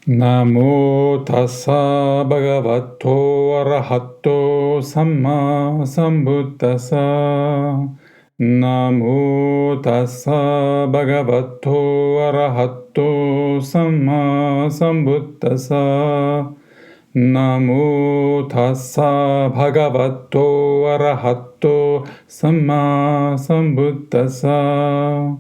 Namo tassa bhagavato arahato samma sambuddhassa. Namo tassa bhagavato arahato samma sambuddhassa. Namo tassa bhagavato arahato samma sambuddhassa.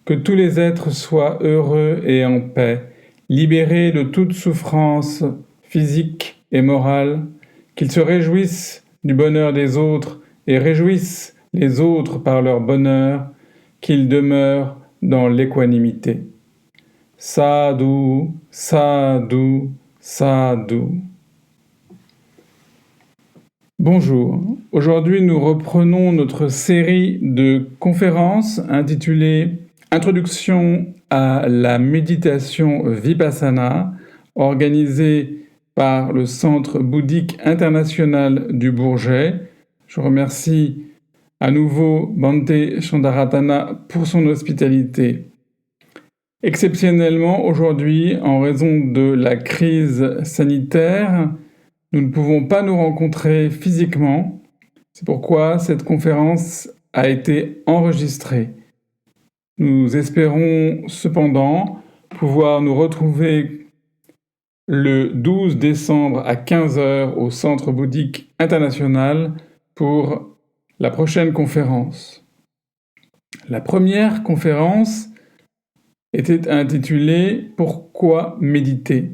Que tous les êtres soient heureux et en paix, libérés de toute souffrance physique et morale, qu'ils se réjouissent du bonheur des autres et réjouissent les autres par leur bonheur, qu'ils demeurent dans l'équanimité. Sadhu, sadhu, sadhu. Bonjour, aujourd'hui nous reprenons notre série de conférences intitulée Introduction à la méditation Vipassana, organisée par le Centre bouddhique international du Bourget. Je remercie à nouveau Bhante Shandaratana pour son hospitalité. Exceptionnellement, aujourd'hui, en raison de la crise sanitaire, nous ne pouvons pas nous rencontrer physiquement. C'est pourquoi cette conférence a été enregistrée. Nous espérons cependant pouvoir nous retrouver le 12 décembre à 15h au Centre bouddhique international pour la prochaine conférence. La première conférence était intitulée « Pourquoi méditer ?»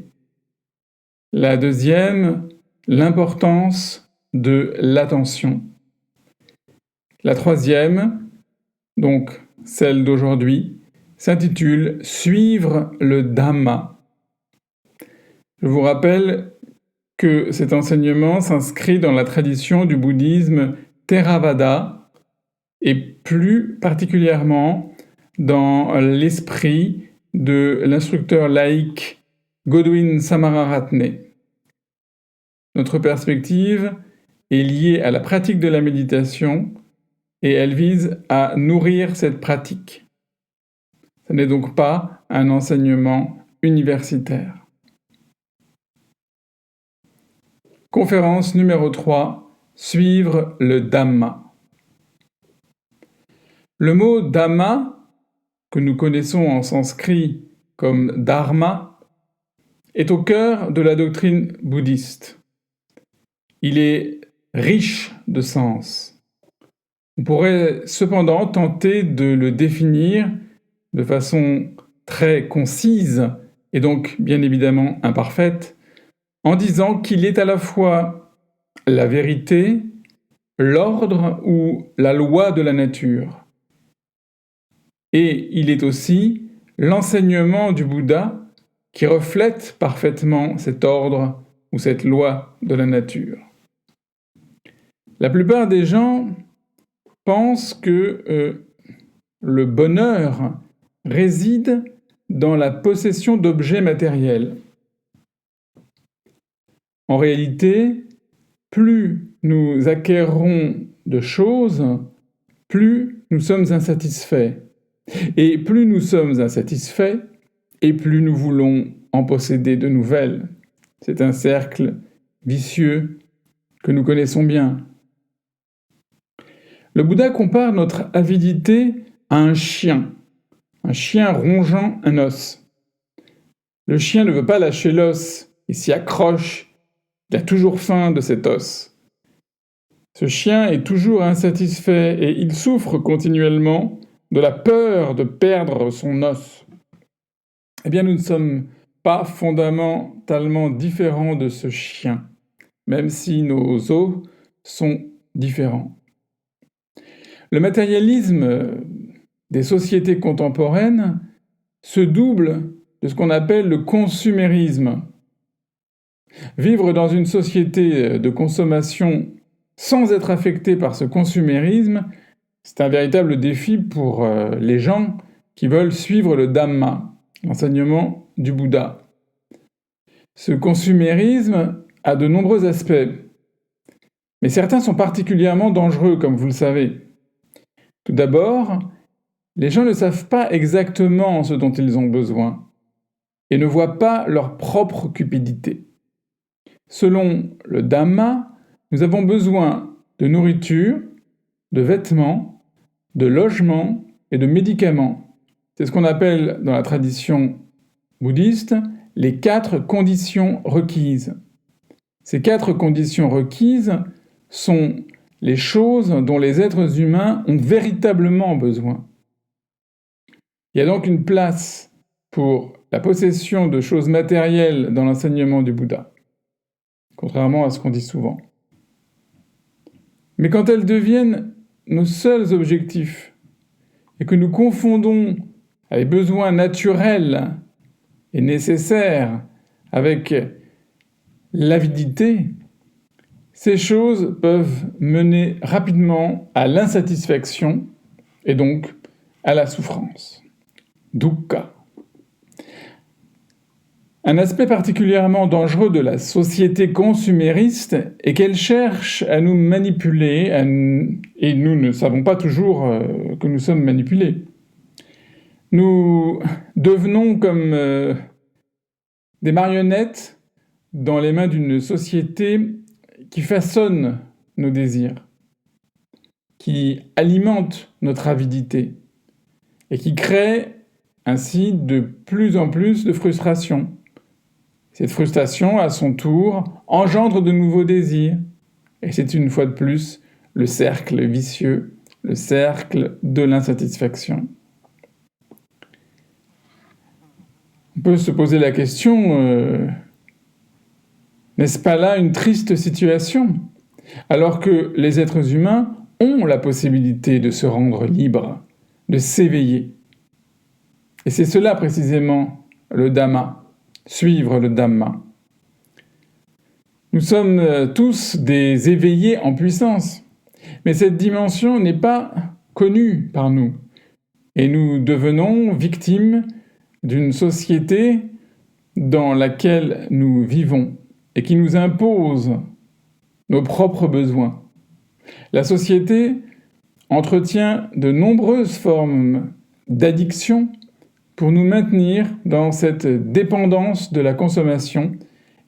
La deuxième, l'importance de l'attention. La troisième, donc celle d'aujourd'hui, s'intitule « Suivre le Dhamma ». Je vous rappelle que cet enseignement s'inscrit dans la tradition du bouddhisme Theravada et plus particulièrement dans l'esprit de l'instructeur laïque Godwin Samararatne. Notre perspective est liée à la pratique de la méditation et elle vise à nourrir cette pratique. Ce n'est donc pas un enseignement universitaire. Conférence numéro 3. Suivre le Dhamma. Le mot Dhamma, que nous connaissons en sanskrit comme Dharma, est au cœur de la doctrine bouddhiste. Il est riche de sens. On pourrait cependant tenter de le définir de façon très concise et donc bien évidemment imparfaite, en disant qu'il est à la fois la vérité, l'ordre ou la loi de la nature. Et il est aussi l'enseignement du Bouddha qui reflète parfaitement cet ordre ou cette loi de la nature. La plupart des gens pensent que le bonheur réside dans la possession d'objets matériels. En réalité, plus nous acquérons de choses, plus nous sommes insatisfaits. Et plus nous sommes insatisfaits, et plus nous voulons en posséder de nouvelles. C'est un cercle vicieux que nous connaissons bien. Le Bouddha compare notre avidité à un chien rongeant un os. Le chien ne veut pas lâcher l'os et s'y accroche. Il a toujours faim de cet os. Ce chien est toujours insatisfait et il souffre continuellement de la peur de perdre son os. Eh bien, nous ne sommes pas fondamentalement différents de ce chien, même si nos os sont différents. Le matérialisme des sociétés contemporaines se double de ce qu'on appelle le consumérisme. Vivre dans une société de consommation sans être affecté par ce consumérisme, c'est un véritable défi pour les gens qui veulent suivre le Dhamma, l'enseignement du Bouddha. Ce consumérisme a de nombreux aspects, mais certains sont particulièrement dangereux, comme vous le savez. Tout d'abord, les gens ne savent pas exactement ce dont ils ont besoin. et ne voient pas leur propre cupidité. Selon le Dhamma, nous avons besoin de nourriture, de vêtements, de logements et de médicaments. C'est ce qu'on appelle dans la tradition bouddhiste les 4 conditions requises. Ces 4 conditions requises sont les choses dont les êtres humains ont véritablement besoin. Il y a donc une place pour la possession de choses matérielles dans l'enseignement du Bouddha, contrairement à ce qu'on dit souvent. Mais quand elles deviennent nos seuls objectifs et que nous confondons les besoins naturels et nécessaires avec l'avidité, ces choses peuvent mener rapidement à l'insatisfaction et donc à la souffrance. Dukkha. Un aspect particulièrement dangereux de la société consumériste est qu'elle cherche à nous manipuler, et nous ne savons pas toujours que nous sommes manipulés. Nous devenons comme des marionnettes dans les mains d'une société qui façonne nos désirs, qui alimente notre avidité et qui crée ainsi de plus en plus de frustration. Cette frustration, à son tour, engendre de nouveaux désirs. Et c'est une fois de plus le cercle vicieux, le cercle de l'insatisfaction. On peut se poser la question, n'est-ce pas là une triste situation, alors que les êtres humains ont la possibilité de se rendre libres, de s'éveiller. Et c'est cela précisément le Dhamma. Suivre le Dhamma. Nous sommes tous des éveillés en puissance, mais cette dimension n'est pas connue par nous, et nous devenons victimes d'une société dans laquelle nous vivons et qui nous impose nos propres besoins. La société entretient de nombreuses formes d'addiction pour nous maintenir dans cette dépendance de la consommation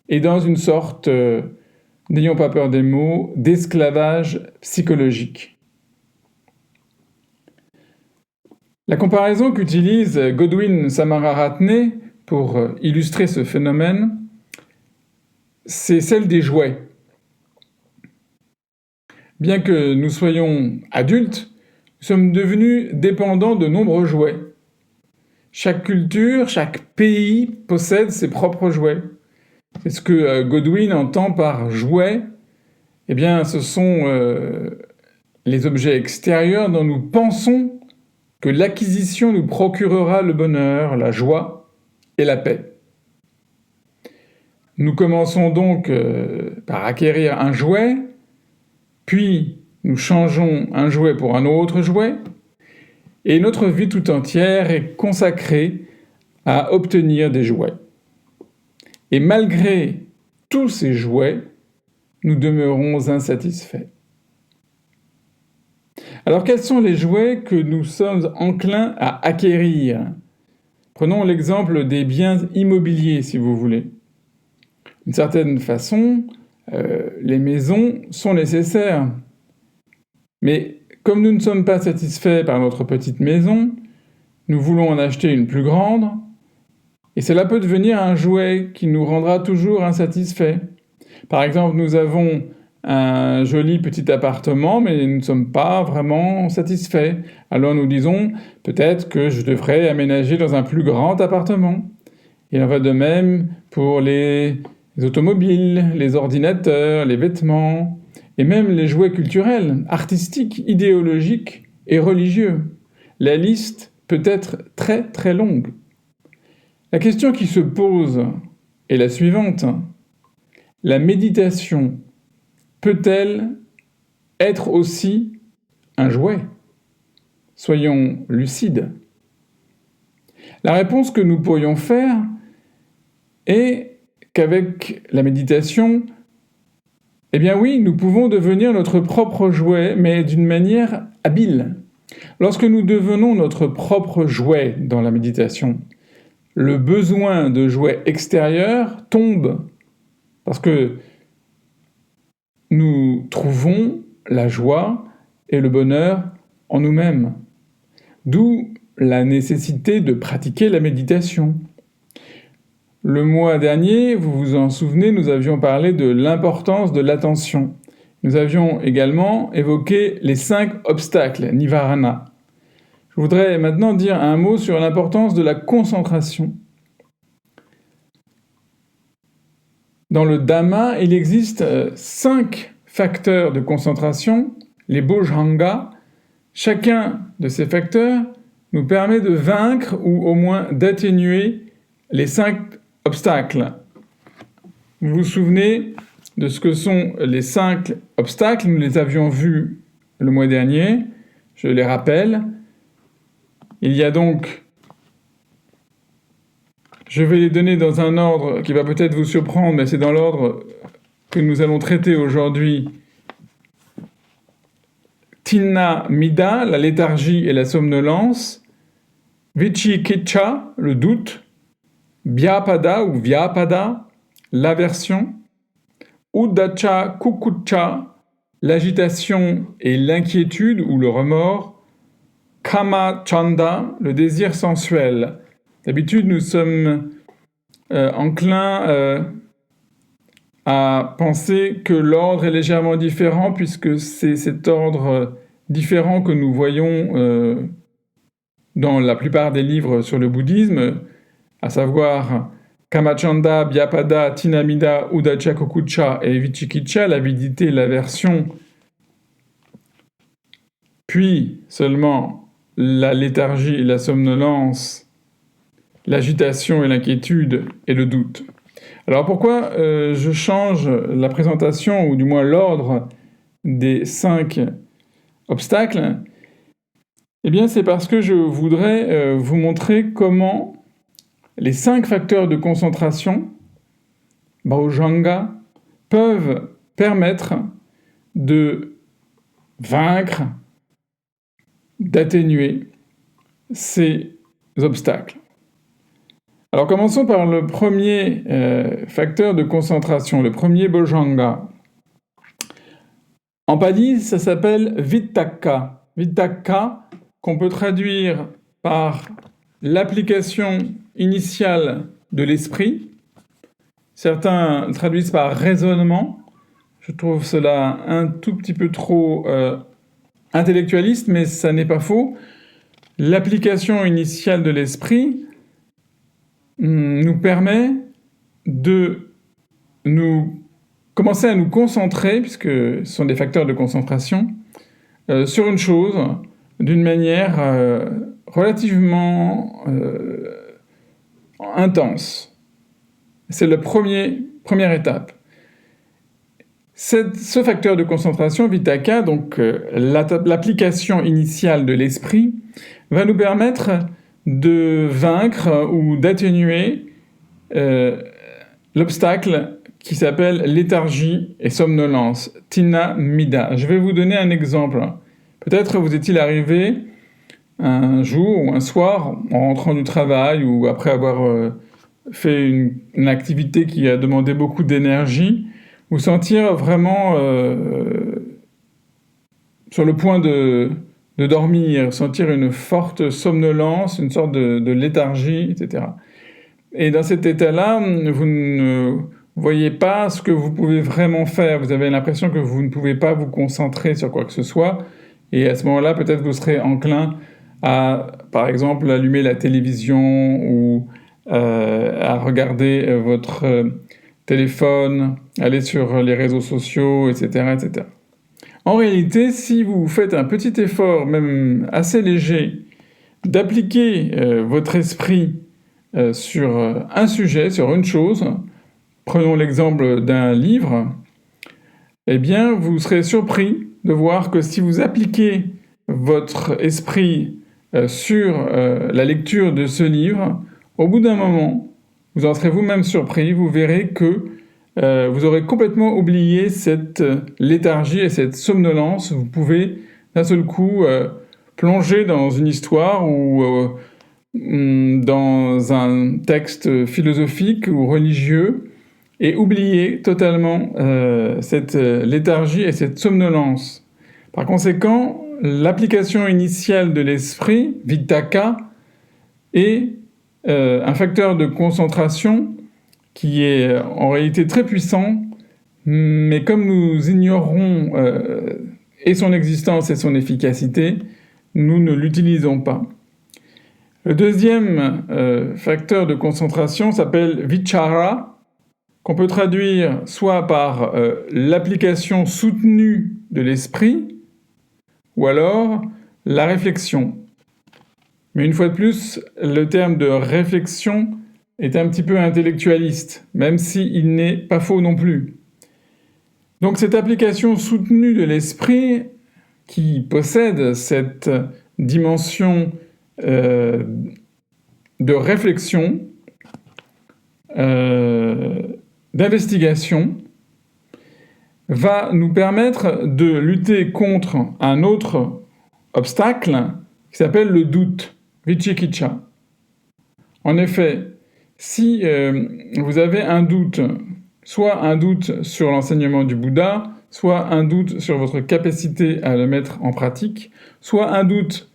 et dans une sorte, n'ayons pas peur des mots, d'esclavage psychologique. La comparaison qu'utilise Godwin Samararatne pour illustrer ce phénomène, c'est celle des jouets. Bien que nous soyons adultes, nous sommes devenus dépendants de nombreux jouets. Chaque culture, chaque pays possède ses propres jouets. C'est ce que Godwin entend par jouets. Eh bien, ce sont les objets extérieurs dont nous pensons que l'acquisition nous procurera le bonheur, la joie et la paix. Nous commençons donc par acquérir un jouet, puis nous changeons un jouet pour un autre jouet, et notre vie tout entière est consacrée à obtenir des jouets. Et malgré tous ces jouets, nous demeurons insatisfaits. Alors quels sont les jouets que nous sommes enclins à acquérir ? Prenons l'exemple des biens immobiliers, si vous voulez. D'une certaine façon, les maisons sont nécessaires. Mais comme nous ne sommes pas satisfaits par notre petite maison, nous voulons en acheter une plus grande, et cela peut devenir un jouet qui nous rendra toujours insatisfaits. Par exemple, nous avons un joli petit appartement, mais nous ne sommes pas vraiment satisfaits. Alors nous disons, peut-être que je devrais aménager dans un plus grand appartement. Il en va de même pour les automobiles, les ordinateurs, les vêtements, et même les jouets culturels, artistiques, idéologiques et religieux. La liste peut être très très longue. La question qui se pose est la suivante. La méditation peut-elle être aussi un jouet ? Soyons lucides. La réponse que nous pourrions faire est qu'avec la méditation, eh bien oui, nous pouvons devenir notre propre jouet, mais d'une manière habile. Lorsque nous devenons notre propre jouet dans la méditation, le besoin de jouets extérieurs tombe parce que nous trouvons la joie et le bonheur en nous-mêmes. D'où la nécessité de pratiquer la méditation. Le mois dernier, vous vous en souvenez, nous avions parlé de l'importance de l'attention. Nous avions également évoqué les 5 obstacles, Nivarana. Je voudrais maintenant dire un mot sur l'importance de la concentration. Dans le Dhamma, il existe 5 facteurs de concentration, les bojjhanga. Chacun de ces facteurs nous permet de vaincre ou au moins d'atténuer les 5 obstacles. Vous vous souvenez de ce que sont les 5 obstacles, nous les avions vus le mois dernier, je les rappelle. Il y a donc, je vais les donner dans un ordre qui va peut-être vous surprendre, mais c'est dans l'ordre que nous allons traiter aujourd'hui. Tinna Mida, la léthargie et la somnolence. Vicikiccha, le doute. Bhyapada ou Vyapada, l'aversion. Uddhacca Kukuccha, l'agitation et l'inquiétude ou le remords. Kama Chanda, le désir sensuel. D'habitude, nous sommes enclins à penser que l'ordre est légèrement différent puisque c'est cet ordre différent que nous voyons dans la plupart des livres sur le bouddhisme, à savoir Kamachanda, Bhyapada, Tinamida, Uddhacca Kukuccha et Vicikiccha, l'avidité, l'aversion, puis seulement la léthargie et la somnolence, l'agitation et l'inquiétude et le doute. Alors pourquoi je change la présentation, ou du moins l'ordre des 5 obstacles? Eh bien, c'est parce que je voudrais vous montrer comment les 5 facteurs de concentration, bojjhanga, peuvent permettre de vaincre, d'atténuer ces obstacles. Alors commençons par le premier facteur de concentration, le premier bojjhanga. En pali, ça s'appelle vitakka. Vitakka, qu'on peut traduire par l'application initiale de l'esprit. Certains le traduisent par raisonnement. Je trouve cela un tout petit peu trop intellectualiste, mais ça n'est pas faux. L'application initiale de l'esprit nous permet de nous commencer à nous concentrer, puisque ce sont des facteurs de concentration, sur une chose d'une manière relativement intense. C'est la première étape. Ce facteur de concentration, vitakka, donc l'application initiale de l'esprit, va nous permettre de vaincre ou d'atténuer l'obstacle qui s'appelle léthargie et somnolence, Tinna Mida. Je vais vous donner un exemple. Peut-être vous est-il arrivé un jour ou un soir, en rentrant du travail ou après avoir fait une activité qui a demandé beaucoup d'énergie, vous sentir vraiment sur le point de dormir, sentir une forte somnolence, une sorte de léthargie, etc. Et dans cet état-là, vous ne voyez pas ce que vous pouvez vraiment faire. Vous avez l'impression que vous ne pouvez pas vous concentrer sur quoi que ce soit. Et à ce moment-là, peut-être vous serez enclin à, par exemple, allumer la télévision ou à regarder votre téléphone, aller sur les réseaux sociaux, etc., etc. En réalité, si vous faites un petit effort, même assez léger, d'appliquer votre esprit sur un sujet, sur une chose, prenons l'exemple d'un livre, eh bien, vous serez surpris de voir que si vous appliquez votre esprit sur la lecture de ce livre, au bout d'un moment, vous en serez vous-même surpris, vous verrez que vous aurez complètement oublié cette léthargie et cette somnolence. Vous pouvez d'un seul coup plonger dans une histoire ou dans un texte philosophique ou religieux et oublier totalement cette léthargie et cette somnolence. Par conséquent, l'application initiale de l'esprit, vittaka, est un facteur de concentration qui est en réalité très puissant, mais comme nous ignorons et son existence et son efficacité, nous ne l'utilisons pas. Le deuxième facteur de concentration s'appelle vichara, qu'on peut traduire soit par l'application soutenue de l'esprit, ou alors la réflexion. Mais une fois de plus, le terme de réflexion est un petit peu intellectualiste, même s'il n'est pas faux non plus. Donc cette application soutenue de l'esprit, qui possède cette dimension de réflexion, d'investigation, va nous permettre de lutter contre un autre obstacle qui s'appelle le doute, vicikiccha. En effet, si vous avez un doute, soit un doute sur l'enseignement du Bouddha, soit un doute sur votre capacité à le mettre en pratique, soit un doute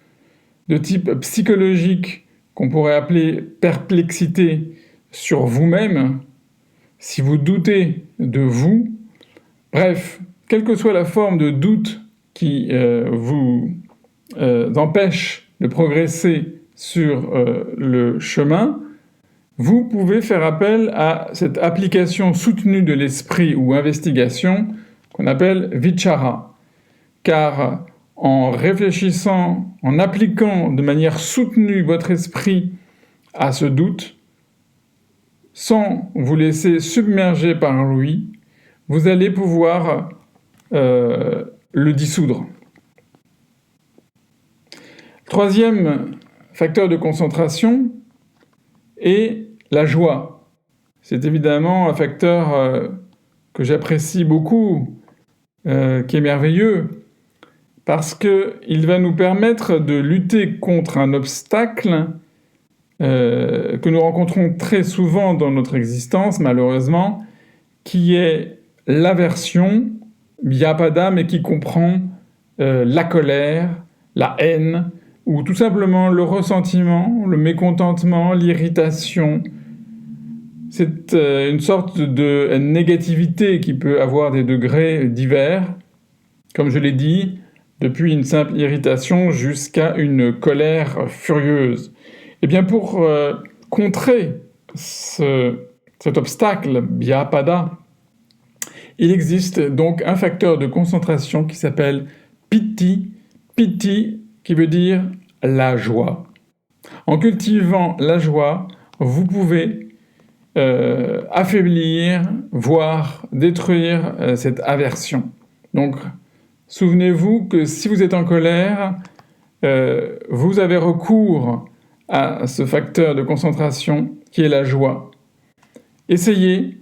de type psychologique qu'on pourrait appeler perplexité sur vous-même, si vous doutez de vous, bref, quelle que soit la forme de doute qui vous empêche de progresser sur le chemin, vous pouvez faire appel à cette application soutenue de l'esprit ou investigation qu'on appelle vichara. Car en réfléchissant, en appliquant de manière soutenue votre esprit à ce doute, sans vous laisser submerger par lui, vous allez pouvoir le dissoudre. Troisième facteur de concentration est la joie. C'est évidemment un facteur que j'apprécie beaucoup, qui est merveilleux, parce qu'il va nous permettre de lutter contre un obstacle que nous rencontrons très souvent dans notre existence, malheureusement, qui est l'aversion, vyapada, mais qui comprend la colère, la haine, ou tout simplement le ressentiment, le mécontentement, l'irritation. C'est une sorte de négativité qui peut avoir des degrés divers, comme je l'ai dit, depuis une simple irritation jusqu'à une colère furieuse. Et bien pour contrer cet obstacle, vyapada, il existe donc un facteur de concentration qui s'appelle piti, piti qui veut dire la joie. En cultivant la joie, vous pouvez affaiblir, voire détruire cette aversion. Donc, souvenez-vous que si vous êtes en colère, vous avez recours à ce facteur de concentration qui est la joie. Essayez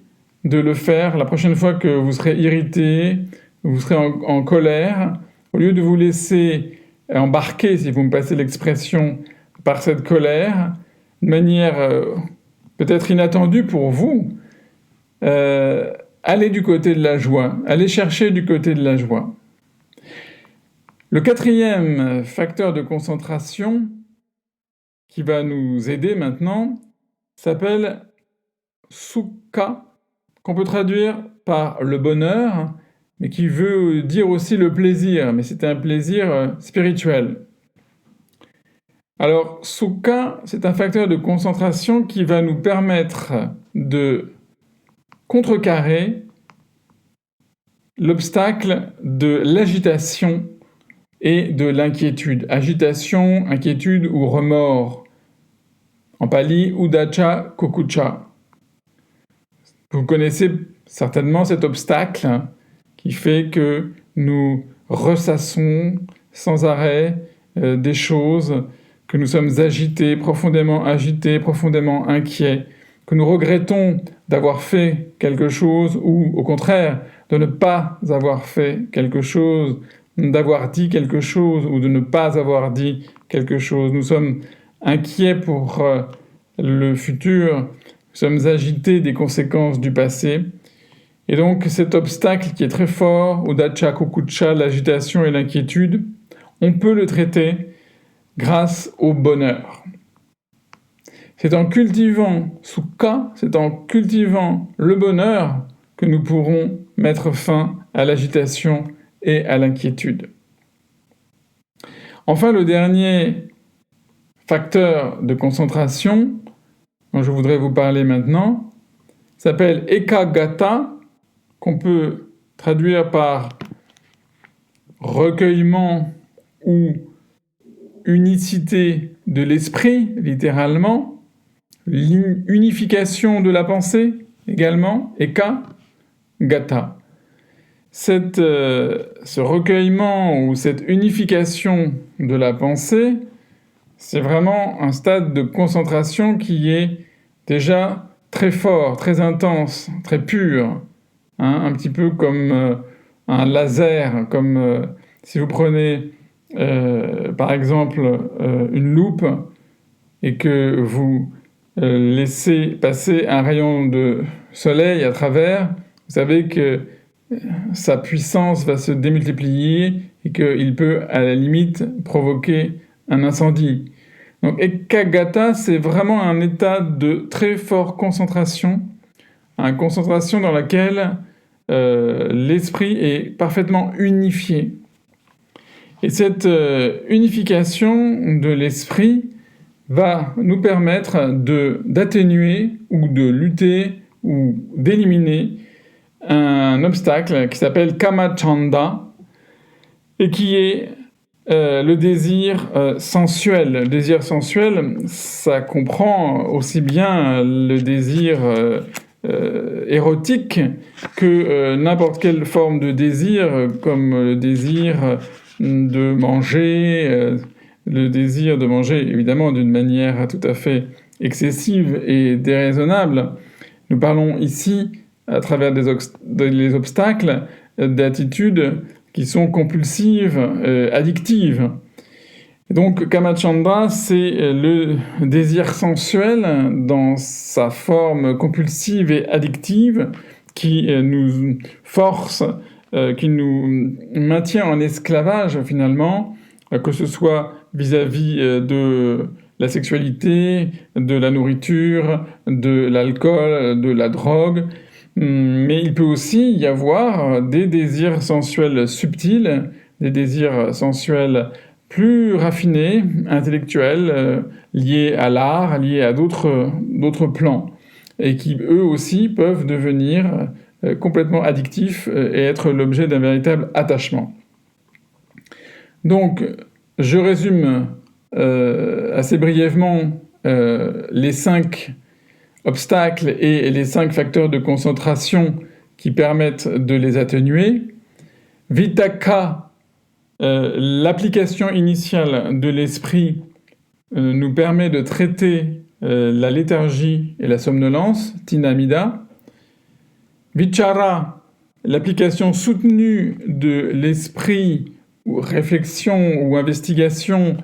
de le faire la prochaine fois que vous serez irrité, vous serez en colère, au lieu de vous laisser embarquer, si vous me passez l'expression, par cette colère, de manière peut-être inattendue pour vous, allez du côté de la joie, allez chercher du côté de la joie. Le quatrième facteur de concentration qui va nous aider maintenant s'appelle sukha, qu'on peut traduire par le bonheur, mais qui veut dire aussi le plaisir, mais c'est un plaisir spirituel. Alors, sukha, c'est un facteur de concentration qui va nous permettre de contrecarrer l'obstacle de l'agitation et de l'inquiétude. Agitation, inquiétude ou remords. En pali, udacha, kokucha. Vous connaissez certainement cet obstacle qui fait que nous ressassons sans arrêt des choses, que nous sommes agités, profondément inquiets, que nous regrettons d'avoir fait quelque chose ou au contraire de ne pas avoir fait quelque chose, d'avoir dit quelque chose ou de ne pas avoir dit quelque chose. Nous sommes inquiets pour le futur, nous sommes agités des conséquences du passé. Et donc cet obstacle qui est très fort, Uddhacca Kukucca, l'agitation et l'inquiétude, on peut le traiter grâce au bonheur. C'est en cultivant Sukha, c'est en cultivant le bonheur que nous pourrons mettre fin à l'agitation et à l'inquiétude. Enfin, le dernier facteur de concentration dont je voudrais vous parler maintenant s'appelle Ekagata, qu'on peut traduire par recueillement ou unicité de l'esprit, littéralement, unification de la pensée également, Ekagata. Ce recueillement ou cette unification de la pensée, c'est vraiment un stade de concentration qui est déjà très fort, très intense, très pur, un petit peu comme un laser, comme si vous prenez par exemple une loupe et que vous laissez passer un rayon de soleil à travers, vous savez que sa puissance va se démultiplier et qu'il peut à la limite provoquer un incendie. Donc Ekagata, c'est vraiment un état de très forte concentration, une concentration dans laquelle l'esprit est parfaitement unifié. Et cette unification de l'esprit va nous permettre d'atténuer ou de lutter ou d'éliminer un obstacle qui s'appelle Kamachanda et qui est le désir sensuel. Le désir sensuel, ça comprend aussi bien le désir érotique que n'importe quelle forme de désir, comme le désir de manger, évidemment d'une manière tout à fait excessive et déraisonnable. Nous parlons ici, à travers les obstacles, d'attitudes qui sont compulsives, addictives. Et donc Kamachanda, c'est le désir sensuel dans sa forme compulsive et addictive qui nous force, qui nous maintient en esclavage finalement, que ce soit vis-à-vis de la sexualité, de la nourriture, de l'alcool, de la drogue. Mais il peut aussi y avoir des désirs sensuels subtils, des désirs sensuels plus raffinés, intellectuels, liés à l'art, liés à d'autres plans, et qui eux aussi peuvent devenir complètement addictifs et être l'objet d'un véritable attachement. Donc, je résume assez brièvement les 5 obstacles et les 5 facteurs de concentration qui permettent de les atténuer. Vitakka, l'application initiale de l'esprit, nous permet de traiter la léthargie et la somnolence, Tinamida. Vichara, l'application soutenue de l'esprit, ou réflexion ou investigation,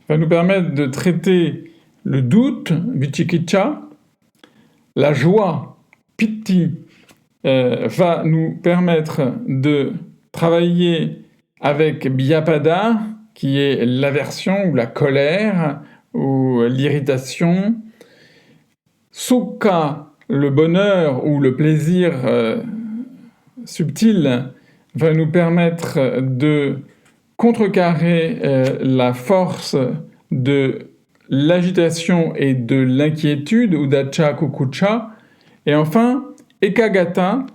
va nous permettre de traiter le doute, Vichikicca. La joie, Pitti, va nous permettre de travailler avec Bhyapada, qui est l'aversion ou la colère ou l'irritation. Sukha, le bonheur ou le plaisir subtil, va nous permettre de contrecarrer la force de l'agitation et de l'inquiétude, Uddhacca Kukucca. Et enfin, Ekagata,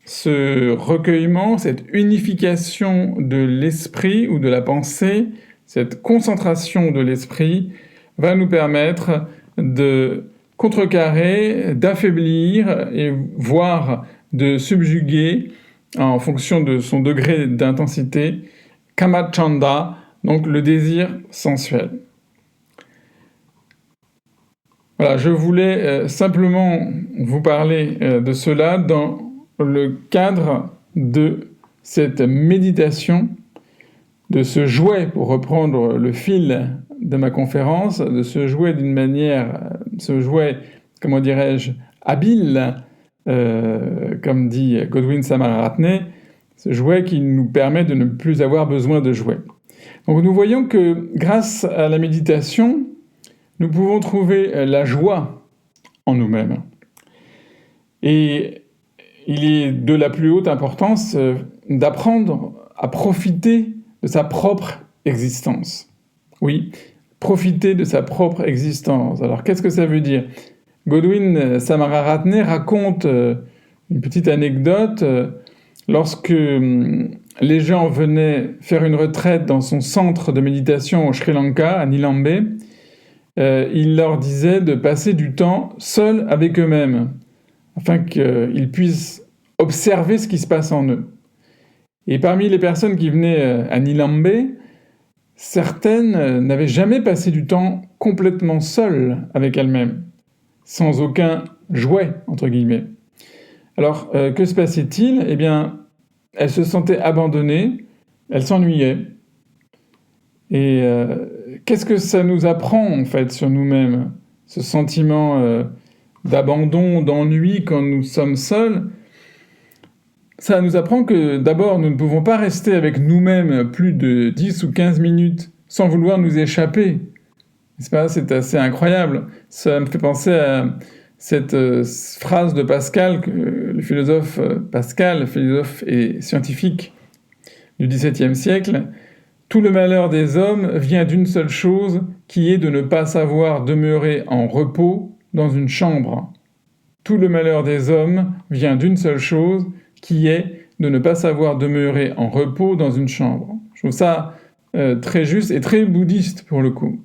ce recueillement, cette unification de l'esprit ou de la pensée, cette concentration de l'esprit, va nous permettre de contrecarrer, d'affaiblir et voire de subjuguer, en fonction de son degré d'intensité, Kamachanda, donc le désir sensuel. Voilà, je voulais simplement vous parler de cela dans le cadre de cette méditation, de ce jouet, pour reprendre le fil de ma conférence, de ce jouet d'une manière, ce jouet, comment dirais-je, habile, comme dit Godwin Samararatne, ce jouet qui nous permet de ne plus avoir besoin de jouets. Donc nous voyons que grâce à la méditation, nous pouvons trouver la joie en nous-mêmes. Et il est de la plus haute importance d'apprendre à profiter de sa propre existence. Oui, profiter de sa propre existence. Alors qu'est-ce que ça veut dire ? Godwin Samararatne raconte une petite anecdote. Lorsque les gens venaient faire une retraite dans son centre de méditation au Sri Lanka, à Nilambe, il leur disait de passer du temps seuls avec eux-mêmes, afin qu'ils puissent observer ce qui se passe en eux. Et parmi les personnes qui venaient à Nilambe, certaines n'avaient jamais passé du temps complètement seules avec elles-mêmes, sans aucun jouet, entre guillemets. Alors, que se passait-il ? Eh bien, elles se sentaient abandonnées, elles s'ennuyaient. Et qu'est-ce que ça nous apprend, en fait, sur nous-mêmes ? Ce sentiment d'abandon, d'ennui quand nous sommes seuls, ça nous apprend que, d'abord, nous ne pouvons pas rester avec nous-mêmes plus de 10 ou 15 minutes sans vouloir nous échapper. N'est-ce pas ? C'est assez incroyable. Ça me fait penser à cette phrase de Pascal, le philosophe Pascal, philosophe et scientifique du XVIIe siècle. « Tout le malheur des hommes vient d'une seule chose, qui est de ne pas savoir demeurer en repos dans une chambre. Tout le malheur des hommes vient d'une seule chose, qui est de ne pas savoir demeurer en repos dans une chambre. » Je trouve ça très juste et très bouddhiste pour le coup.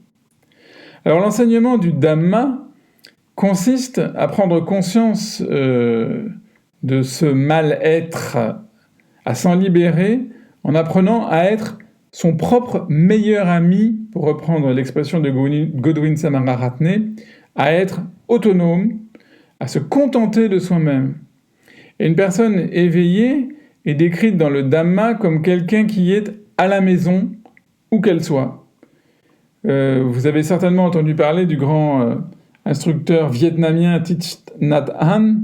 Alors l'enseignement du Dhamma consiste à prendre conscience de ce mal-être, à s'en libérer en apprenant à être son propre meilleur ami, pour reprendre l'expression de Godwin Samararatne, à être autonome, à se contenter de soi-même. Et une personne éveillée est décrite dans le Dhamma comme quelqu'un qui est à la maison, où qu'elle soit. Vous avez certainement entendu parler du grand instructeur vietnamien Thich Nhat Hanh,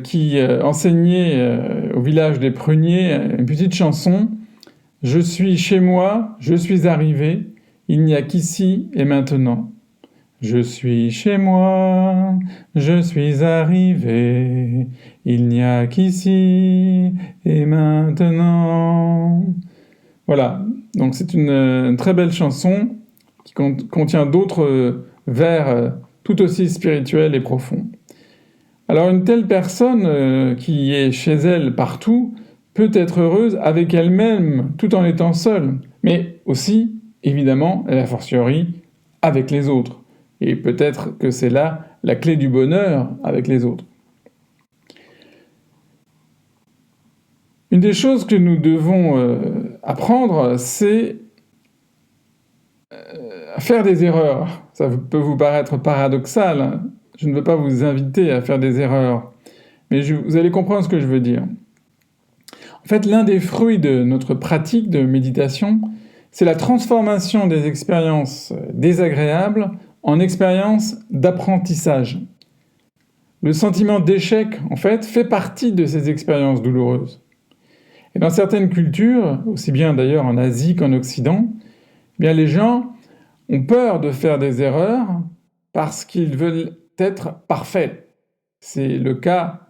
qui enseignait au village des Pruniers une petite chanson « Je suis chez moi, je suis arrivé, il n'y a qu'ici et maintenant. Je suis chez moi, je suis arrivé, il n'y a qu'ici et maintenant. » Voilà, donc c'est une très belle chanson qui contient d'autres vers tout aussi spirituels et profonds. Alors une telle personne qui est chez elle partout peut être heureuse avec elle-même tout en étant seule, mais aussi, évidemment, et a fortiori, avec les autres. Et peut-être que c'est là la clé du bonheur avec les autres. Une des choses que nous devons apprendre, c'est à faire des erreurs. Ça peut vous paraître paradoxal, hein. Je ne veux pas vous inviter à faire des erreurs, mais vous allez comprendre ce que je veux dire. En fait, l'un des fruits de notre pratique de méditation, c'est la transformation des expériences désagréables en expériences d'apprentissage. Le sentiment d'échec, en fait, fait partie de ces expériences douloureuses. Et dans certaines cultures, aussi bien d'ailleurs en Asie qu'en Occident, eh bien les gens ont peur de faire des erreurs parce qu'ils veulent être parfaits. C'est le cas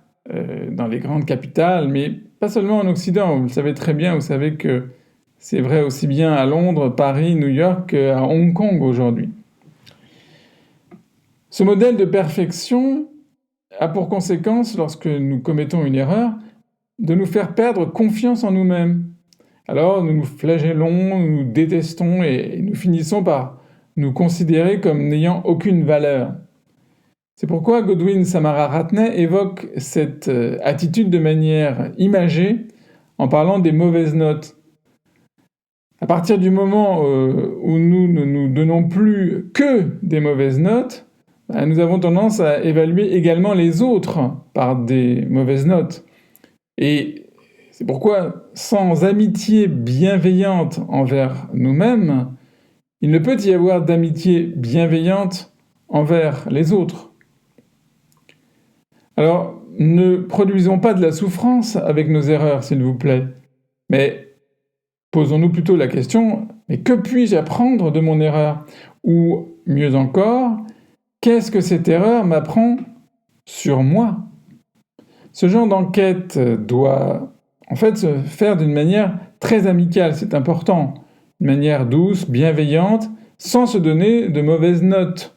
dans les grandes capitales, mais pas seulement en Occident. Vous le savez très bien, vous savez que c'est vrai aussi bien à Londres, Paris, New York qu'à Hong Kong aujourd'hui. Ce modèle de perfection a pour conséquence, lorsque nous commettons une erreur, de nous faire perdre confiance en nous-mêmes. Alors nous nous flagellons, nous détestons et nous finissons par nous considérer comme n'ayant aucune valeur. C'est pourquoi Godwin Samararatne évoque cette attitude de manière imagée en parlant des mauvaises notes. À partir du moment où nous ne nous donnons plus que des mauvaises notes, nous avons tendance à évaluer également les autres par des mauvaises notes. Et c'est pourquoi, sans amitié bienveillante envers nous-mêmes, il ne peut y avoir d'amitié bienveillante envers les autres. Alors, ne produisons pas de la souffrance avec nos erreurs, s'il vous plaît, mais posons-nous plutôt la question, mais que puis-je apprendre de mon erreur? Ou, mieux encore, qu'est-ce que cette erreur m'apprend sur moi? Ce genre d'enquête doit en fait se faire d'une manière très amicale, c'est important, d'une manière douce, bienveillante, sans se donner de mauvaises notes.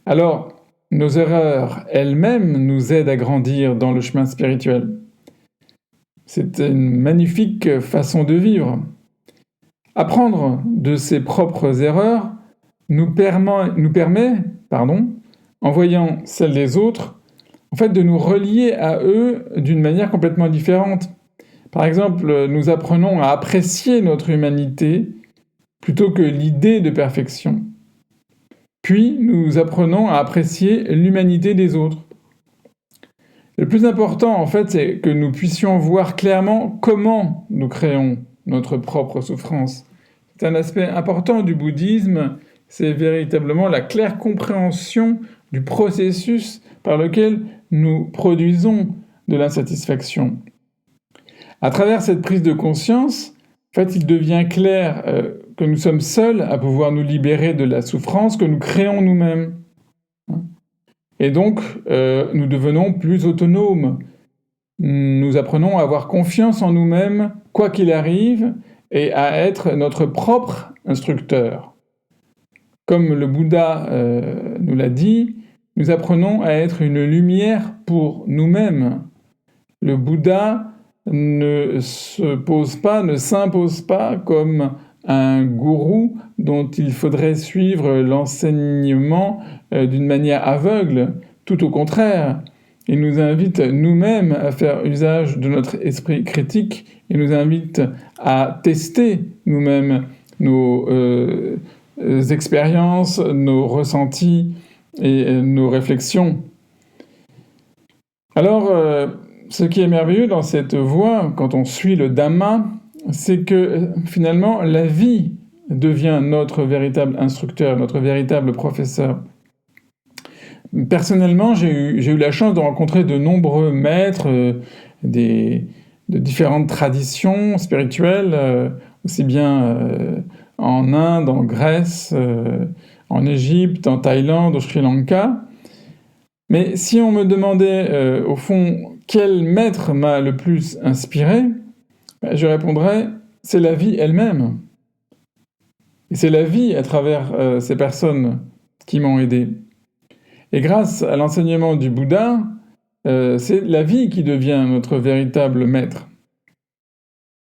Alors, nos erreurs elles-mêmes nous aident à grandir dans le chemin spirituel. C'est une magnifique façon de vivre. Apprendre de ses propres erreurs nous permet, en voyant celles des autres, en fait, de nous relier à eux d'une manière complètement différente. Par exemple, nous apprenons à apprécier notre humanité plutôt que l'idée de perfection. Puis, nous apprenons à apprécier l'humanité des autres. Le plus important, en fait, c'est que nous puissions voir clairement comment nous créons notre propre souffrance. C'est un aspect important du bouddhisme, c'est véritablement la claire compréhension du processus par lequel nous produisons de l'insatisfaction. À travers cette prise de conscience, en fait, il devient clair que nous sommes seuls à pouvoir nous libérer de la souffrance que nous créons nous-mêmes. Et donc, nous devenons plus autonomes. Nous apprenons à avoir confiance en nous-mêmes, quoi qu'il arrive, et à être notre propre instructeur. Comme le Bouddha nous l'a dit, nous apprenons à être une lumière pour nous-mêmes. Le Bouddha ne s'impose pas comme un gourou dont il faudrait suivre l'enseignement d'une manière aveugle. Tout au contraire, il nous invite nous-mêmes à faire usage de notre esprit critique. Il nous invite à tester nous-mêmes nos expériences, nos ressentis et nos réflexions. Alors, ce qui est merveilleux dans cette voie, quand on suit le Dhamma, c'est que finalement, la vie devient notre véritable instructeur, notre véritable professeur. Personnellement, j'ai eu la chance de rencontrer de nombreux maîtres de différentes traditions spirituelles, aussi bien en Inde, en Grèce, en Égypte, en Thaïlande, au Sri Lanka. Mais si on me demandait, au fond, quel maître m'a le plus inspiré, je répondrais, c'est la vie elle-même. Et c'est la vie à travers ces personnes qui m'ont aidé. Et grâce à l'enseignement du Bouddha, c'est la vie qui devient notre véritable maître.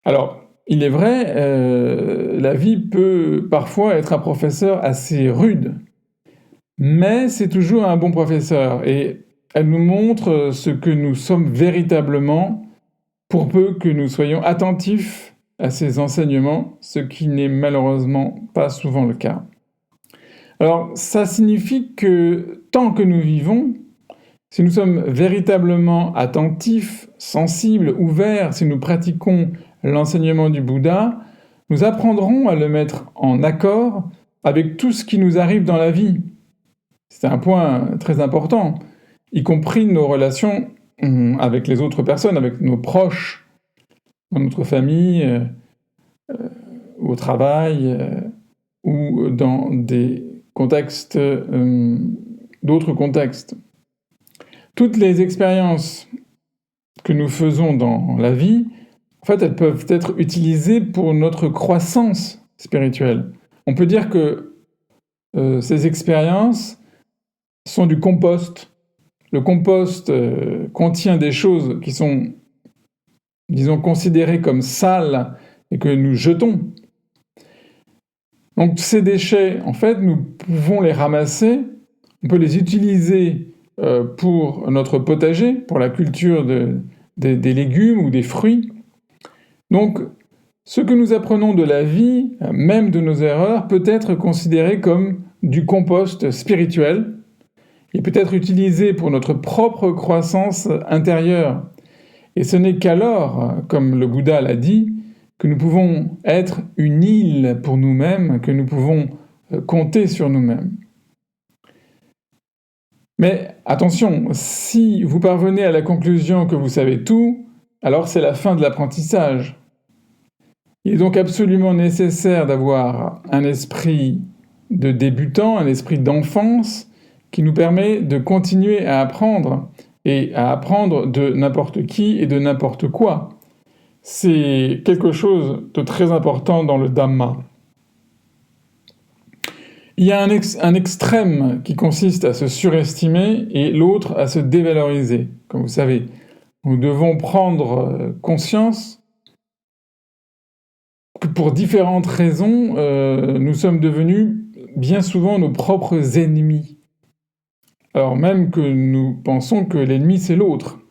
Alors, il est vrai, la vie peut parfois être un professeur assez rude, mais c'est toujours un bon professeur, et elle nous montre ce que nous sommes véritablement, pour peu que nous soyons attentifs à ses enseignements, ce qui n'est malheureusement pas souvent le cas. Alors, ça signifie que tant que nous vivons, si nous sommes véritablement attentifs, sensibles, ouverts, si nous pratiquons l'enseignement du Bouddha, nous apprendrons à le mettre en accord avec tout ce qui nous arrive dans la vie. C'est un point très important, y compris nos relations avec les autres personnes, avec nos proches, dans notre famille, au travail, ou dans des contextes, d'autres contextes. Toutes les expériences que nous faisons dans la vie, en fait, elles peuvent être utilisées pour notre croissance spirituelle. On peut dire que ces expériences sont du compost. Le compost contient des choses qui sont, disons, considérées comme sales et que nous jetons. Donc ces déchets, en fait, nous pouvons les ramasser, on peut les utiliser pour notre potager, pour la culture des légumes ou des fruits. Donc, ce que nous apprenons de la vie, même de nos erreurs, peut être considéré comme du compost spirituel et peut être utilisé pour notre propre croissance intérieure. Et ce n'est qu'alors, comme le Bouddha l'a dit, que nous pouvons être une île pour nous-mêmes, que nous pouvons compter sur nous-mêmes. Mais attention, si vous parvenez à la conclusion que vous savez tout, alors c'est la fin de l'apprentissage. Il est donc absolument nécessaire d'avoir un esprit de débutant, un esprit d'enfance, qui nous permet de continuer à apprendre, et à apprendre de n'importe qui et de n'importe quoi. C'est quelque chose de très important dans le Dhamma. Il y a un extrême qui consiste à se surestimer et l'autre à se dévaloriser. Comme vous savez, nous devons prendre conscience que pour différentes raisons, nous sommes devenus bien souvent nos propres ennemis. Alors même que nous pensons que l'ennemi c'est l'autre.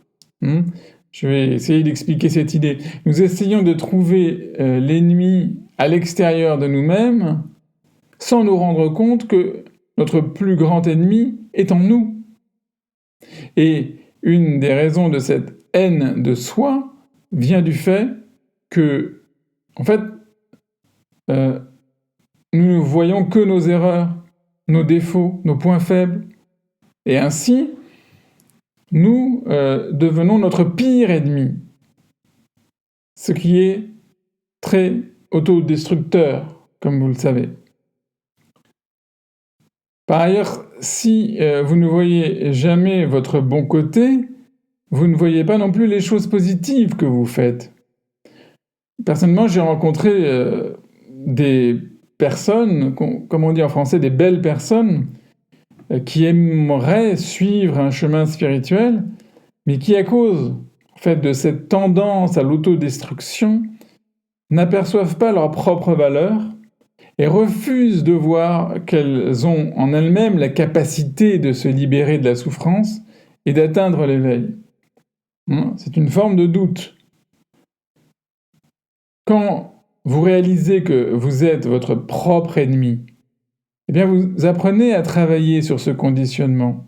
Je vais essayer d'expliquer cette idée. Nous essayons de trouver l'ennemi à l'extérieur de nous-mêmes sans nous rendre compte que notre plus grand ennemi est en nous. Et une des raisons de cette haine de soi vient du fait que, en fait, nous ne voyons que nos erreurs, nos défauts, nos points faibles. Et ainsi, nous devenons notre pire ennemi. Ce qui est très autodestructeur, comme vous le savez. Par ailleurs, si vous ne voyez jamais votre bon côté, vous ne voyez pas non plus les choses positives que vous faites. Personnellement, j'ai rencontré des personnes, comme on dit en français, des belles personnes, qui aimeraient suivre un chemin spirituel, mais qui, à cause en fait, de cette tendance à l'autodestruction, n'aperçoivent pas leur propre valeur et refusent de voir qu'elles ont en elles-mêmes la capacité de se libérer de la souffrance et d'atteindre l'éveil. C'est une forme de doute. Quand vous réalisez que vous êtes votre propre ennemi, eh bien vous apprenez à travailler sur ce conditionnement.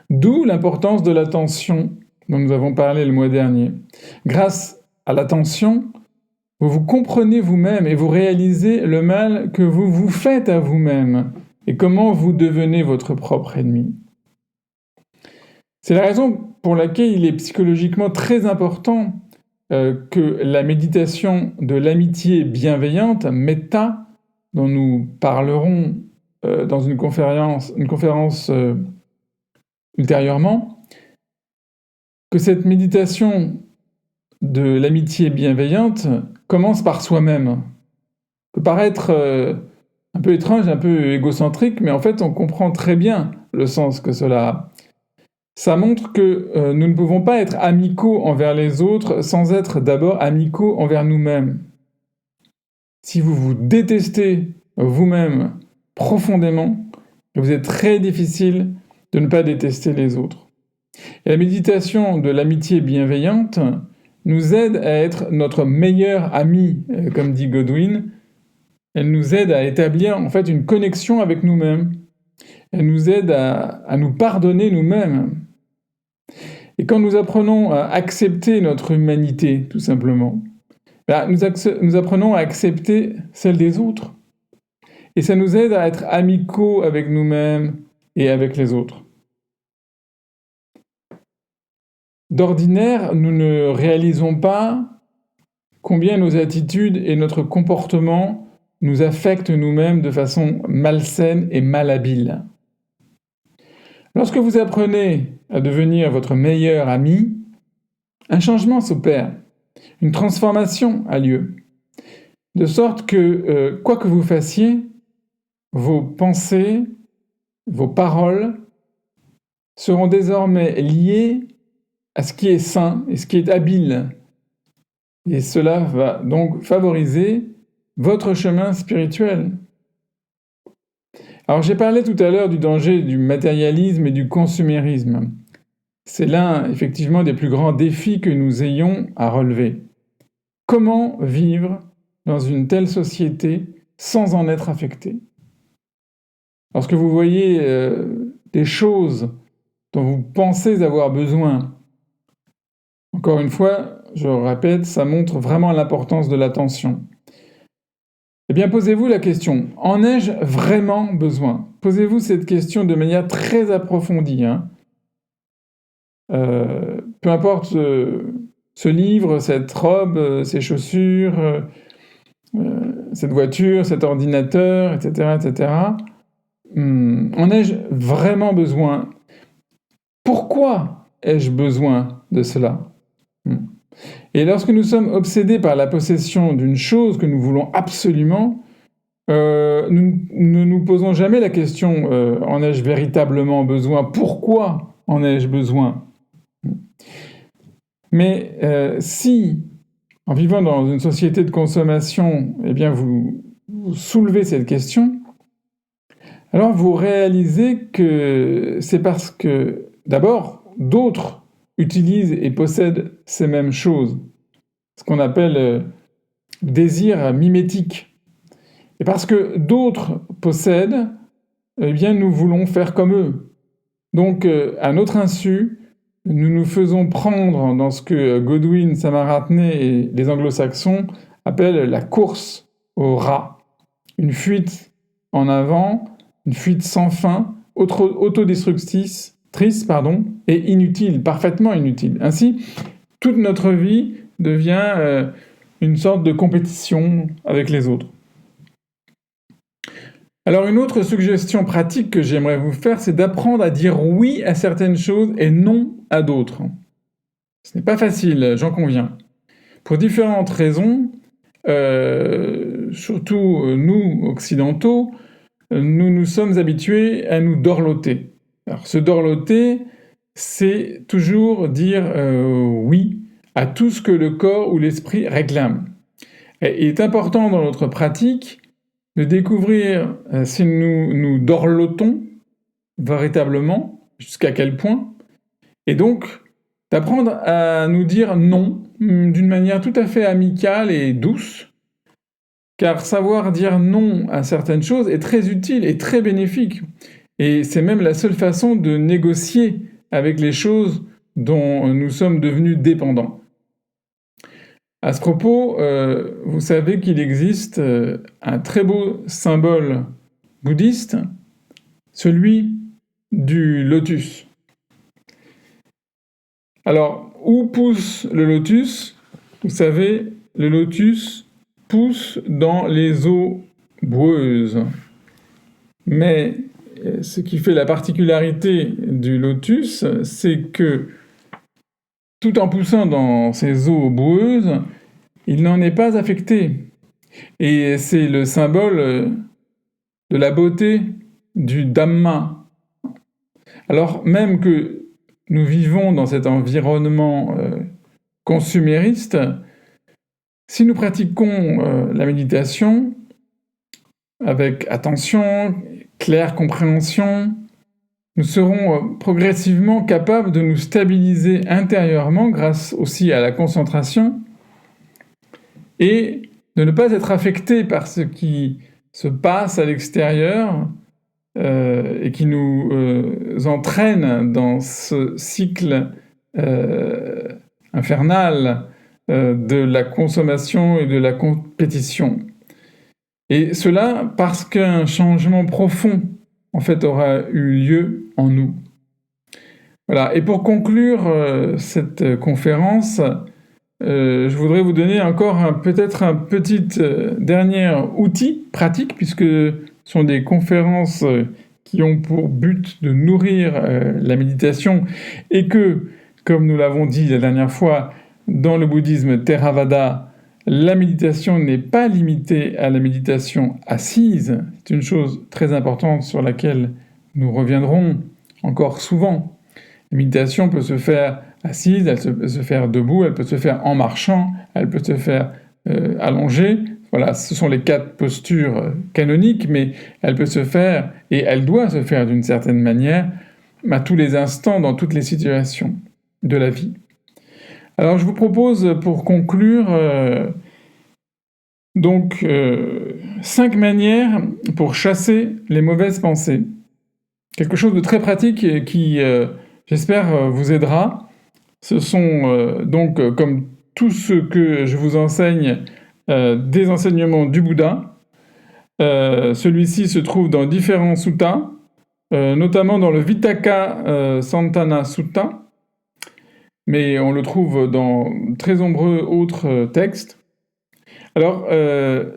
D'où l'importance de l'attention dont nous avons parlé le mois dernier. Grâce à l'attention, vous vous comprenez vous-même et vous réalisez le mal que vous vous faites à vous-même et comment vous devenez votre propre ennemi. C'est la raison pour laquelle il est psychologiquement très important que la méditation de l'amitié bienveillante, metta, dont nous parlerons dans une conférence ultérieurement, que cette méditation de l'amitié bienveillante commence par soi-même. Ça peut paraître un peu étrange, un peu égocentrique, mais en fait on comprend très bien le sens que cela a. Ça montre que nous ne pouvons pas être amicaux envers les autres sans être d'abord amicaux envers nous-mêmes. Si vous vous détestez vous-même profondément, il vous est très difficile de ne pas détester les autres. Et la méditation de l'amitié bienveillante nous aide à être notre meilleur ami, comme dit Godwin. Elle nous aide à établir en fait une connexion avec nous-mêmes. Elle nous aide à nous pardonner nous-mêmes. Et quand nous apprenons à accepter notre humanité, tout simplement, nous apprenons à accepter celle des autres. Et ça nous aide à être amicaux avec nous-mêmes et avec les autres. D'ordinaire, nous ne réalisons pas combien nos attitudes et notre comportement nous affectent nous-mêmes de façon malsaine et malhabile. Lorsque vous apprenez à devenir votre meilleur ami, un changement s'opère, une transformation a lieu, de sorte que, quoi que vous fassiez, vos pensées, vos paroles seront désormais liées à ce qui est sain et ce qui est habile. Et cela va donc favoriser votre chemin spirituel. Alors j'ai parlé tout à l'heure du danger du matérialisme et du consumérisme. C'est l'un, effectivement, des plus grands défis que nous ayons à relever. Comment vivre dans une telle société sans en être affecté ? Lorsque vous voyez des choses dont vous pensez avoir besoin, encore une fois, je répète, ça montre vraiment l'importance de l'attention. Eh bien, posez-vous la question, en ai-je vraiment besoin? Posez-vous cette question de manière très approfondie, hein. Peu importe ce livre, cette robe, ces chaussures, cette voiture, cet ordinateur, etc., etc. En ai-je vraiment besoin? Pourquoi ai-je besoin de cela? Et lorsque nous sommes obsédés par la possession d'une chose que nous voulons absolument, nous ne nous posons jamais la question en ai-je véritablement besoin? Pourquoi en ai-je besoin? Mais si, en vivant dans une société de consommation, eh bien vous soulevez cette question, alors vous réalisez que c'est parce que, d'abord, d'autres utilisent et possèdent ces mêmes choses, ce qu'on appelle désir mimétique. Et parce que d'autres possèdent, eh bien nous voulons faire comme eux. Donc, à notre insu, nous nous faisons prendre dans ce que Godwin, Samaratney et les anglo-saxons appellent la course au rat. Une fuite en avant, une fuite sans fin, autodestructrice, et inutile, parfaitement inutile. Ainsi, toute notre vie devient une sorte de compétition avec les autres. Alors une autre suggestion pratique que j'aimerais vous faire, c'est d'apprendre à dire oui à certaines choses et non à d'autres. Ce n'est pas facile, j'en conviens. Pour différentes raisons, surtout nous, occidentaux, nous nous sommes habitués à nous dorloter. Alors se dorloter, c'est toujours dire oui à tout ce que le corps ou l'esprit réclame. Et il est important dans notre pratique de découvrir si nous nous dorlotons véritablement, jusqu'à quel point, et donc d'apprendre à nous dire non d'une manière tout à fait amicale et douce, car savoir dire non à certaines choses est très utile et très bénéfique, et c'est même la seule façon de négocier avec les choses dont nous sommes devenus dépendants. À ce propos, vous savez qu'il existe un très beau symbole bouddhiste, celui du lotus. Alors, où pousse le lotus? Vous savez, le lotus pousse dans les eaux boueuses. Mais ce qui fait la particularité du lotus, c'est que tout en poussant dans ces eaux boueuses, il n'en est pas affecté. Et c'est le symbole de la beauté du Dhamma. Alors même que nous vivons dans cet environnement consumériste, si nous pratiquons la méditation avec attention, claire compréhension, nous serons progressivement capables de nous stabiliser intérieurement grâce aussi à la concentration et de ne pas être affectés par ce qui se passe à l'extérieur et qui nous entraîne dans ce cycle infernal de la consommation et de la compétition. Et cela parce qu'un changement profond, en fait, aura eu lieu en nous. Voilà. Et pour conclure cette conférence, je voudrais vous donner encore peut-être un petit dernier outil pratique, puisque ce sont des conférences qui ont pour but de nourrir la méditation et que, comme nous l'avons dit la dernière fois, dans le bouddhisme Theravada, la méditation n'est pas limitée à la méditation assise. C'est une chose très importante sur laquelle nous reviendrons encore souvent. La méditation peut se faire assise, elle peut se faire debout, elle peut se faire en marchant, elle peut se faire allongée. Voilà, ce sont les 4 postures canoniques, mais elle peut se faire, et elle doit se faire d'une certaine manière, à tous les instants, dans toutes les situations de la vie. Alors je vous propose, pour conclure, 5 manières pour chasser les mauvaises pensées. Quelque chose de très pratique et qui, j'espère, vous aidera. Ce sont comme tout ce que je vous enseigne, des enseignements du Bouddha. Celui-ci se trouve dans différents suttas, notamment dans le Vitakka Santana Sutta, mais on le trouve dans très nombreux autres textes. Alors,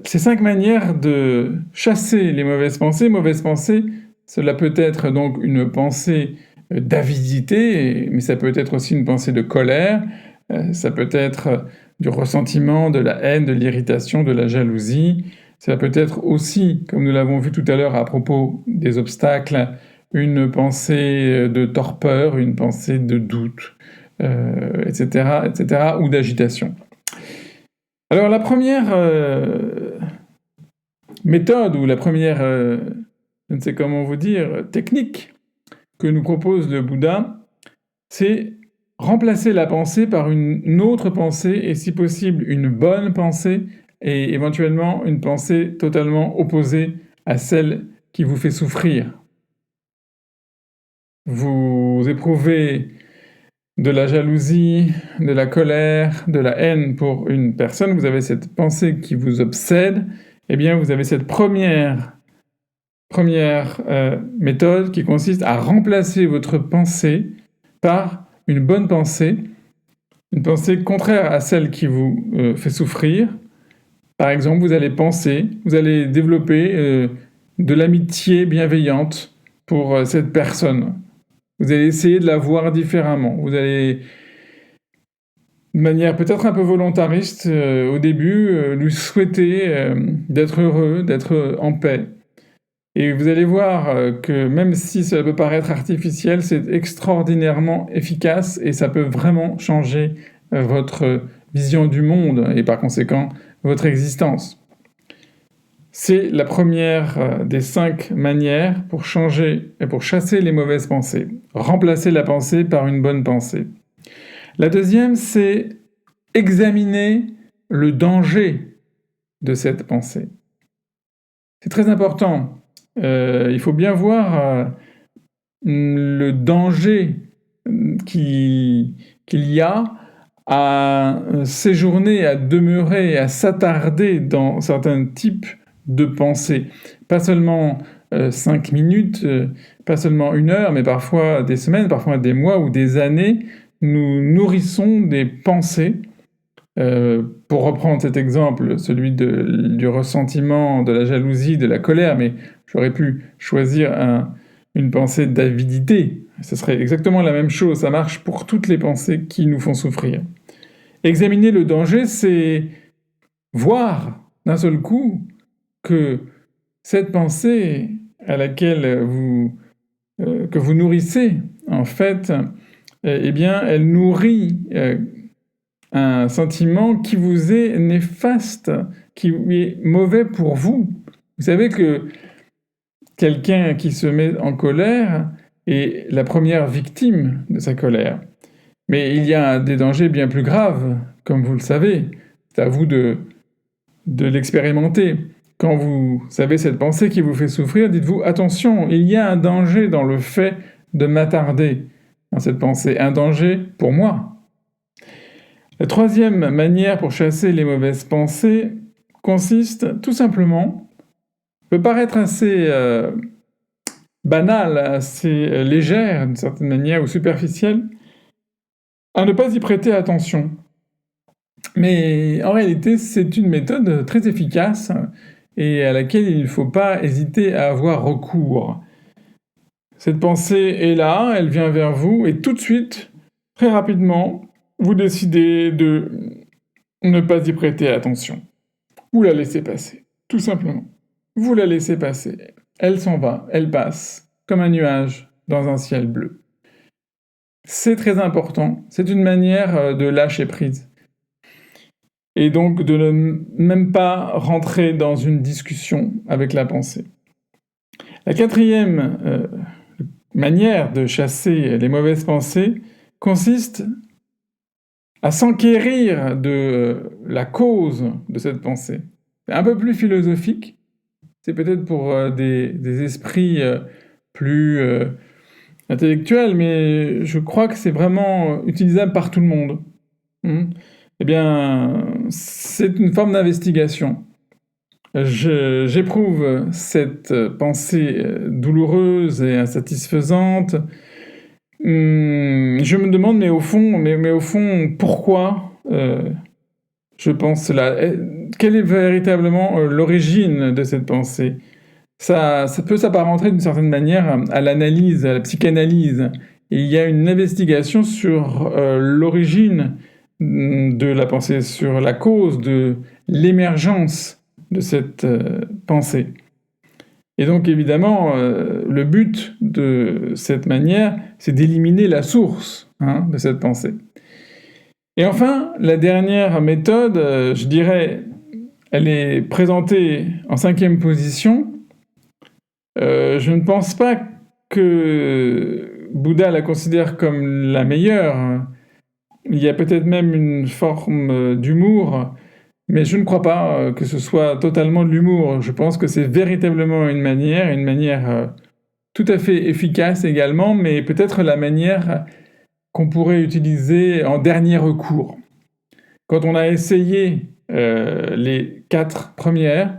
ces 5 manières de chasser les mauvaises pensées. Mauvaise pensée, cela peut être donc une pensée d'avidité, mais ça peut être aussi une pensée de colère, ça peut être du ressentiment, de la haine, de l'irritation, de la jalousie. Ça peut être aussi, comme nous l'avons vu tout à l'heure à propos des obstacles, une pensée de torpeur, une pensée de doute, etc., etc., ou d'agitation. Alors la première méthode, ou la première, je ne sais comment vous dire, technique que nous propose le Bouddha, c'est remplacer la pensée par une autre pensée, et si possible une bonne pensée, et éventuellement une pensée totalement opposée à celle qui vous fait souffrir. Vous éprouvez de la jalousie, de la colère, de la haine pour une personne, vous avez cette pensée qui vous obsède, eh bien vous avez cette première méthode qui consiste à remplacer votre pensée par une bonne pensée, une pensée contraire à celle qui vous fait souffrir. Par exemple, vous allez développer de l'amitié bienveillante pour cette personne. Vous allez essayer de la voir différemment. Vous allez, de manière peut-être un peu volontariste au début, lui souhaiter d'être heureux, d'être en paix. Et vous allez voir que même si ça peut paraître artificiel, c'est extraordinairement efficace et ça peut vraiment changer votre vision du monde et par conséquent votre existence. C'est la première des 5 manières pour changer et pour chasser les mauvaises pensées. Remplacer la pensée par une bonne pensée. La deuxième, c'est examiner le danger de cette pensée. C'est très important. Il faut bien voir le danger qu'il y a à séjourner, à demeurer, à s'attarder dans certains types de pensées. Pas seulement 5 minutes, pas seulement 1 heure, mais parfois des semaines, parfois des mois ou des années, nous nourrissons des pensées. Pour reprendre cet exemple, celui du ressentiment, de la jalousie, de la colère, mais j'aurais pu choisir une pensée d'avidité. Ce serait exactement la même chose, ça marche pour toutes les pensées qui nous font souffrir. Examiner le danger, c'est voir d'un seul coup que cette pensée à laquelle que vous nourrissez, en fait, eh bien, elle nourrit un sentiment qui vous est néfaste, qui est mauvais pour vous. Vous savez que quelqu'un qui se met en colère est la première victime de sa colère. Mais il y a des dangers bien plus graves, comme vous le savez. C'est à vous de l'expérimenter. Quand vous savez cette pensée qui vous fait souffrir, dites-vous, attention, il y a un danger dans le fait de m'attarder dans cette pensée, un danger pour moi. La troisième manière pour chasser les mauvaises pensées consiste tout simplement, peut paraître assez banale, assez légère d'une certaine manière ou superficielle, à ne pas y prêter attention. Mais en réalité, c'est une méthode très efficace et à laquelle il ne faut pas hésiter à avoir recours. Cette pensée est là, elle vient vers vous et tout de suite, très rapidement, vous décidez de ne pas y prêter attention. Vous la laissez passer, tout simplement. Vous la laissez passer. Elle s'en va, elle passe, comme un nuage dans un ciel bleu. C'est très important, c'est une manière de lâcher prise. Et donc de ne même pas rentrer dans une discussion avec la pensée. La quatrième manière de chasser les mauvaises pensées consiste à s'enquérir de la cause de cette pensée. C'est un peu plus philosophique, c'est peut-être pour des esprits plus intellectuels, mais je crois que c'est vraiment utilisable par tout le monde. Eh bien, c'est une forme d'investigation. J'éprouve cette pensée douloureuse et insatisfaisante. Je me demande, mais au fond, pourquoi je pense cela? Quelle est véritablement l'origine de cette pensée? Ça peut s'apparenter d'une certaine manière à l'analyse, à la psychanalyse. Et il y a une investigation sur l'origine de la pensée, sur la cause de l'émergence de cette pensée. Et donc évidemment, le but de cette manière, c'est d'éliminer la source de cette pensée. Et enfin, la dernière méthode, je dirais, elle est présentée en 5e position. Je ne pense pas que Bouddha la considère comme la meilleure. Il y a peut-être même une forme d'humour, mais je ne crois pas que ce soit totalement de l'humour. Je pense que c'est véritablement une manière tout à fait efficace également, mais peut-être la manière qu'on pourrait utiliser en dernier recours. Quand on a essayé les 4 premières,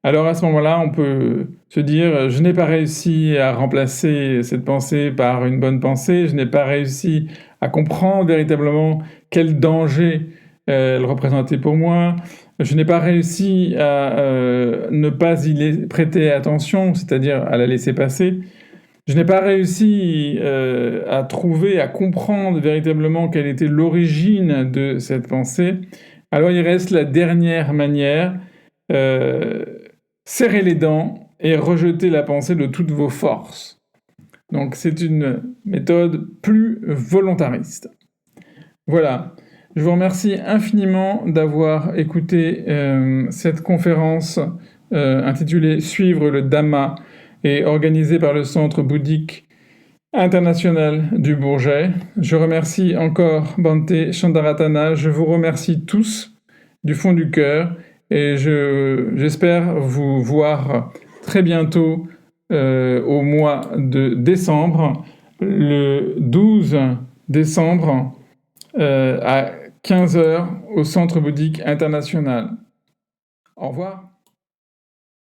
alors à ce moment-là, on peut se dire « je n'ai pas réussi à remplacer cette pensée par une bonne pensée, je n'ai pas réussi à comprendre véritablement quel danger elle représentait pour moi, je n'ai pas réussi à ne pas y prêter attention, c'est-à-dire à la laisser passer, je n'ai pas réussi à trouver, à comprendre véritablement quelle était l'origine de cette pensée. Alors il reste la dernière manière, serrer les dents et rejeter la pensée de toutes vos forces. Donc c'est une méthode plus volontariste. Voilà. Je vous remercie infiniment d'avoir écouté cette conférence intitulée « Suivre le Dhamma » et organisée par le Centre bouddhique international du Bourget. Je remercie encore Bhante Shandaratana. Je vous remercie tous du fond du cœur et j'espère vous voir très bientôt au mois de décembre, le 12 décembre à 15h au Centre bouddhique international. Au revoir.